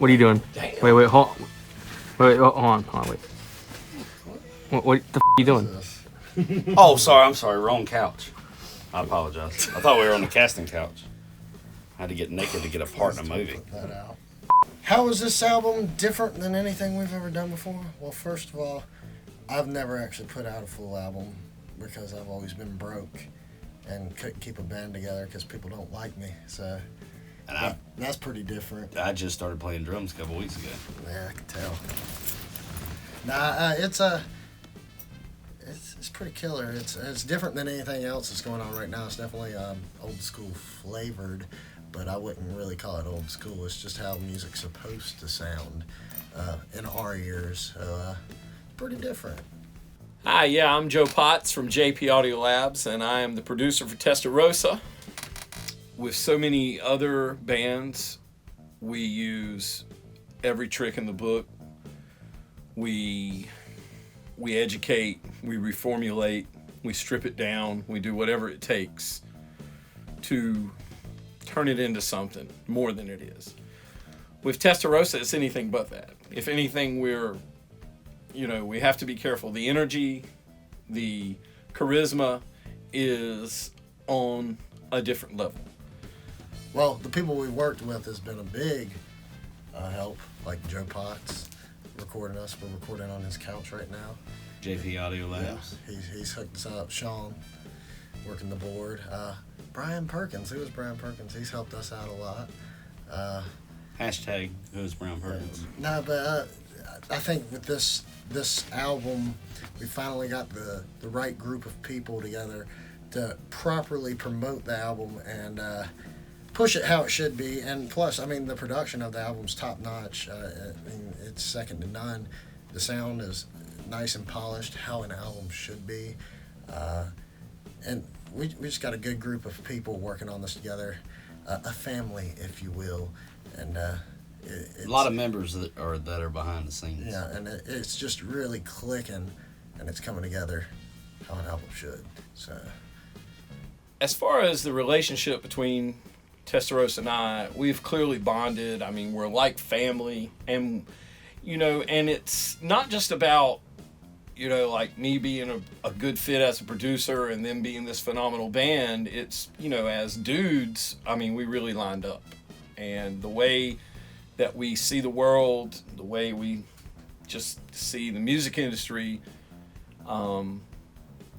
What are you doing? Damn. Wait, hold on, wait. What the f*** are you doing? Oh, sorry, I'm sorry. Wrong couch. I apologize. I thought we were on the casting couch. I had to get naked to get a part in a movie. Put that out. How is this album different than anything we've ever done before? Well, first of all, I've never actually put out a full album because I've always been broke and couldn't keep a band together because people don't like me. So And that's pretty different. I just started playing drums a couple weeks ago. Yeah, I can tell. It's pretty killer. It's different than anything else that's going on right now. It's definitely old school flavored, but I wouldn't really call it old school. It's just how music's supposed to sound in our ears. So pretty different. Hi, yeah, I'm Joe Potts from JP Audio Labs, and I am the producer for Testarossa. With so many other bands, we use every trick in the book. We educate, we reformulate, we strip it down, we do whatever it takes to turn it into something more than it is. With Testarossa, it's anything but that. If anything, we have to be careful. The energy, the charisma is on a different level. Well, the people we've worked with has been a big help, like Joe Potts recording us. We're recording on his couch right now. JP Audio Labs. Yeah, he's hooked us up. Sean, working the board. Brian Perkins. Who is Brian Perkins? He's helped us out a lot. Hashtag who's Brown Perkins. No, but I think with this album, we finally got the right group of people together to properly promote the album and push it how it should be. And plus, I mean, the production of the album's top notch. It's second to none. The sound is nice and polished, how an album should be. And we just got a good group of people working on this together, a family, if you will. And A lot of members that are behind the scenes. Yeah, and it's just really clicking, and it's coming together how an album should. So, As far as the relationship between Testarossa and I, we've clearly bonded. I mean, we're like family, and and it's not just about like me being a good fit as a producer and them being this phenomenal band. It's as dudes, I mean, we really lined up, and the way that we see the world, the way we just see the music industry,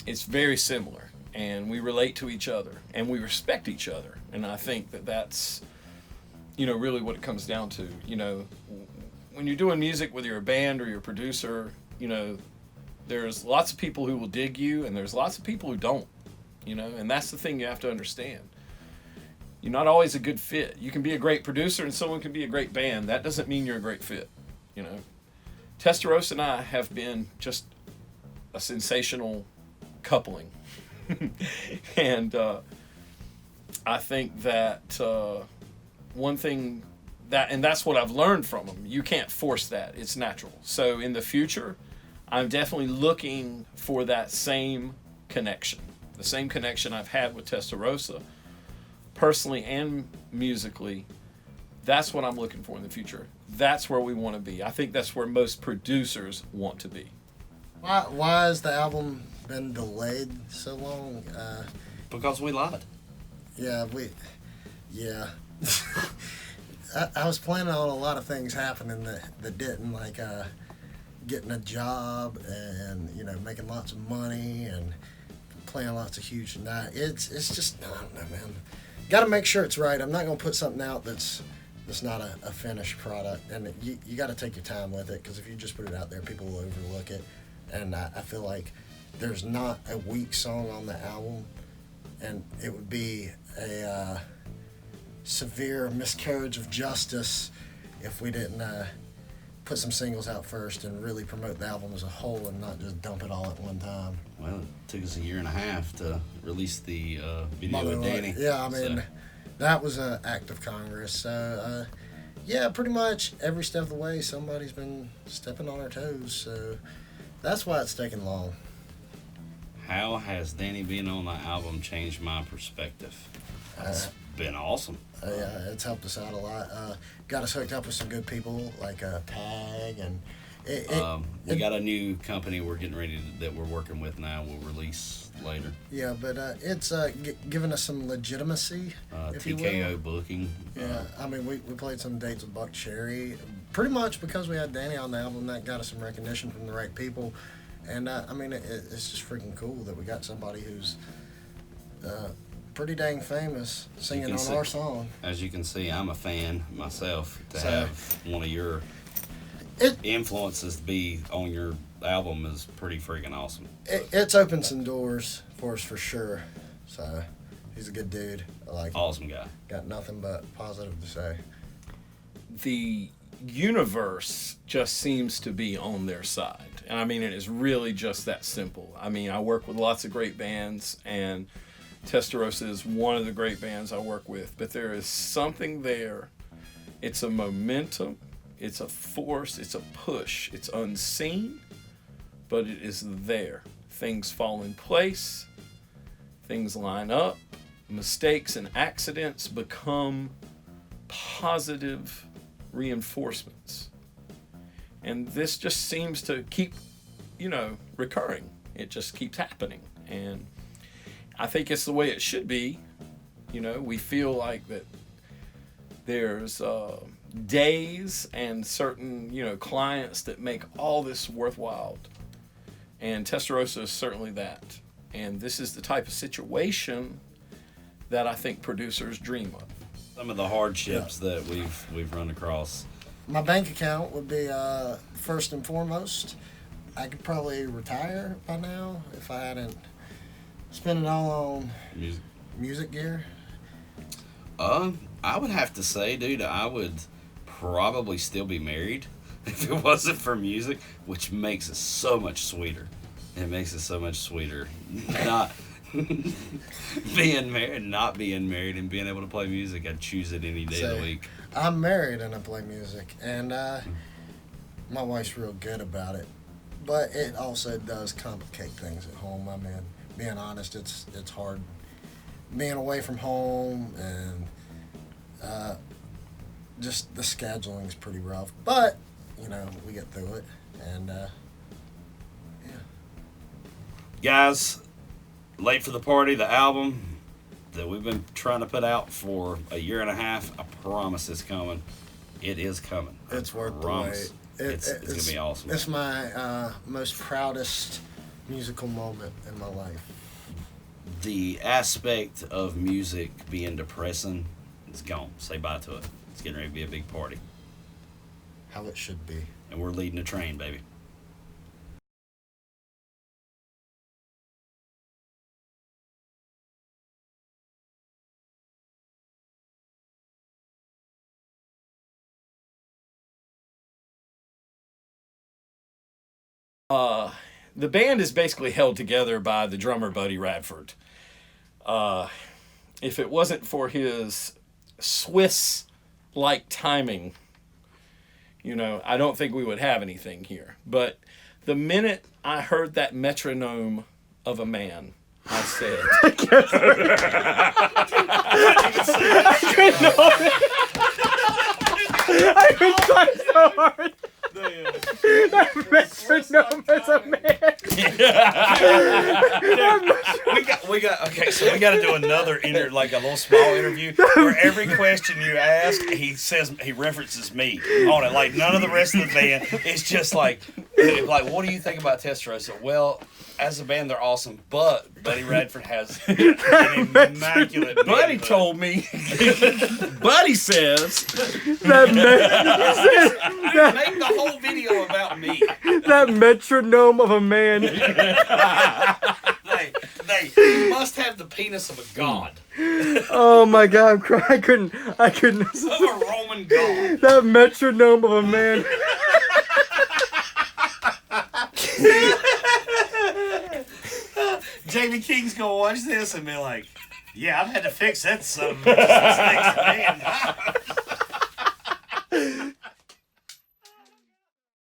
it's very similar, and we relate to each other, and we respect each other. And I think that's really what it comes down to. When you're doing music, whether you're a band or you're a producer, there's lots of people who will dig you, and there's lots of people who don't, and that's the thing you have to understand. You're not always a good fit. You can be a great producer and someone can be a great band. That doesn't mean you're a great fit, Testarossa and I have been just a sensational coupling. And I think that one thing that's what I've learned from them. You can't force that. It's natural. So in the future, I'm definitely looking for that same connection. The same connection I've had with Testarossa, personally and musically. That's what I'm looking for in the future. That's where we want to be. I think that's where most producers want to be. why has the album been delayed so long? Because we lied. Yeah, I was planning on a lot of things happening that didn't, like getting a job and making lots of money and playing lots of huge nights. It's just, I don't know, man. Got to make sure it's right. I'm not gonna put something out that's not a finished product, and you got to take your time with it, because if you just put it out there, people will overlook it. And I feel like there's not a weak song on the album, and it would be a severe miscarriage of justice if we didn't put some singles out first and really promote the album as a whole and not just dump it all at one time. Well, it took us a year and a half to release the video with Danny. Yeah, I mean, that was an act of Congress. So, yeah, pretty much every step of the way, somebody's been stepping on our toes. So that's why it's taking long. How has Danny being on the album changed my perspective? been awesome. Yeah, it's helped us out a lot. Got us hooked up with some good people like Tag, and We got a new company we're getting ready that we're working with now. We'll release later. Yeah, but it's given us some legitimacy. If you will. TKO booking. Yeah, I mean, we played some dates with Buck Cherry, pretty much because we had Danny on the album. That got us some recognition from the right people, and I mean, it's just freaking cool that we got somebody who's pretty dang famous singing on our song. As you can see, I'm a fan myself. To So, have one of your influences be on your album is pretty freaking awesome. It's opened some doors for us for sure. So he's a good dude. I like him. Awesome guy. Got nothing but positive to say. The universe just seems to be on their side. And I mean, it is really just that simple. I mean, I work with lots of great bands, and Testarossa is one of the great bands I work with, but there is something there. It's a momentum, it's a force, it's a push. It's unseen, but it is there. Things fall in place, things line up, mistakes and accidents become positive reinforcements. And this just seems to keep, recurring. It just keeps happening. And I think it's the way it should be. We feel like that there's days and certain, clients that make all this worthwhile. And Testarossa is certainly that. And this is the type of situation that I think producers dream of. Some of the hardships that we've run across. My bank account would be first and foremost. I could probably retire by now if I hadn't spent it all on music gear. I would have to say, dude, I would probably still be married if it wasn't for music, which makes it so much sweeter. It makes it so much sweeter. Not being married, not being married, and being able to play music. I'd choose it any day of the week. I'm married and I play music, and my wife's real good about it. But it also does complicate things at home. I mean, being honest, it's hard being away from home, and just the scheduling's pretty rough. But we get through it, and yeah. Guys, Late for the Party, the album that we've been trying to put out for a year and a half, I promise it's coming. It is coming. It's worth the wait. It's going to be awesome. It's my most proudest musical moment in my life. The aspect of music being depressing is gone. Say bye to it. It's getting ready to be a big party. How it should be. And we're leading the train, baby. The band is basically held together by the drummer Buddy Radford. If it wasn't for his Swiss-like timing, I don't think we would have anything here. But the minute I heard that metronome of a man, I said... I could try so hard. That metronome is a man. we got to do another like a little small interview where every question you ask, he references me on it. Like none of the rest of the band. It's just like what do you think about Testarossa? Well, as a band, they're awesome, but Buddy Radford has an immaculate. Buddy told me. Buddy says That make the whole video about me. that metronome of a man. They must have the penis of a god. Oh my God, I'm crying. I couldn't. Of a Roman god. That metronome of a man. Jamie King's gonna watch this and be like, "Yeah, I've had to fix that son of a bitch since next man."